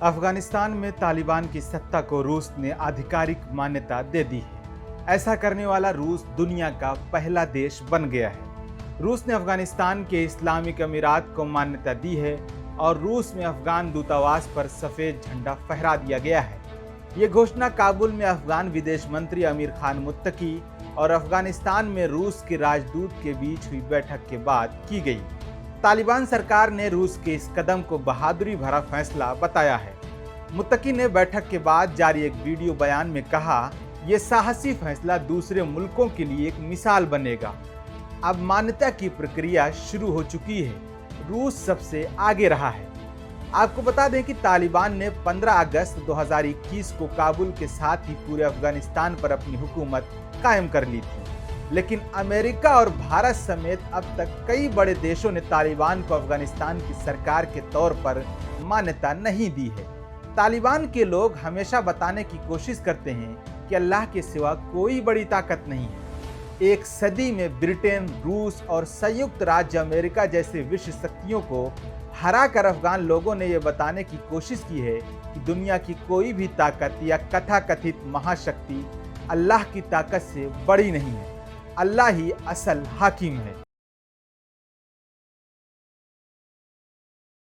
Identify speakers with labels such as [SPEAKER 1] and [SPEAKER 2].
[SPEAKER 1] अफगानिस्तान में तालिबान की सत्ता को रूस ने आधिकारिक मान्यता दे दी है। ऐसा करने वाला रूस दुनिया का पहला देश बन गया है। रूस ने अफगानिस्तान के इस्लामिक अमीरात को मान्यता दी है और रूस में अफगान दूतावास पर सफेद झंडा फहरा दिया गया है। ये घोषणा काबुल में अफगान विदेश मंत्री अमीर खान मुत्तकी और अफगानिस्तान में रूस के राजदूत के बीच हुई बैठक के बाद की गई। तालिबान सरकार ने रूस के इस कदम को बहादुरी भरा फैसला बताया है। मुत्तकी ने बैठक के बाद जारी एक वीडियो बयान में कहा, ये साहसी फैसला दूसरे मुल्कों के लिए एक मिसाल बनेगा। अब मान्यता की प्रक्रिया शुरू हो चुकी है। रूस सबसे आगे रहा है। आपको बता दें कि तालिबान ने 15 अगस्त 2021 को काबुल के साथ ही पूरे अफगानिस्तान पर अपनी हुकूमत कायम कर ली थी। लेकिन अमेरिका और भारत समेत अब तक कई बड़े देशों ने तालिबान को अफगानिस्तान की सरकार के तौर पर मान्यता नहीं दी है। तालिबान के लोग हमेशा बताने की कोशिश करते हैं कि अल्लाह के सिवा कोई बड़ी ताकत नहीं है। एक सदी में ब्रिटेन, रूस और संयुक्त राज्य अमेरिका जैसे विश्व शक्तियों को हराकर अफगान लोगों ने यह बताने की कोशिश की है कि दुनिया की कोई भी ताकत या कथाकथित महाशक्ति अल्लाह की ताकत से बड़ी नहीं है। अल्लाह ही असल हाकिम है।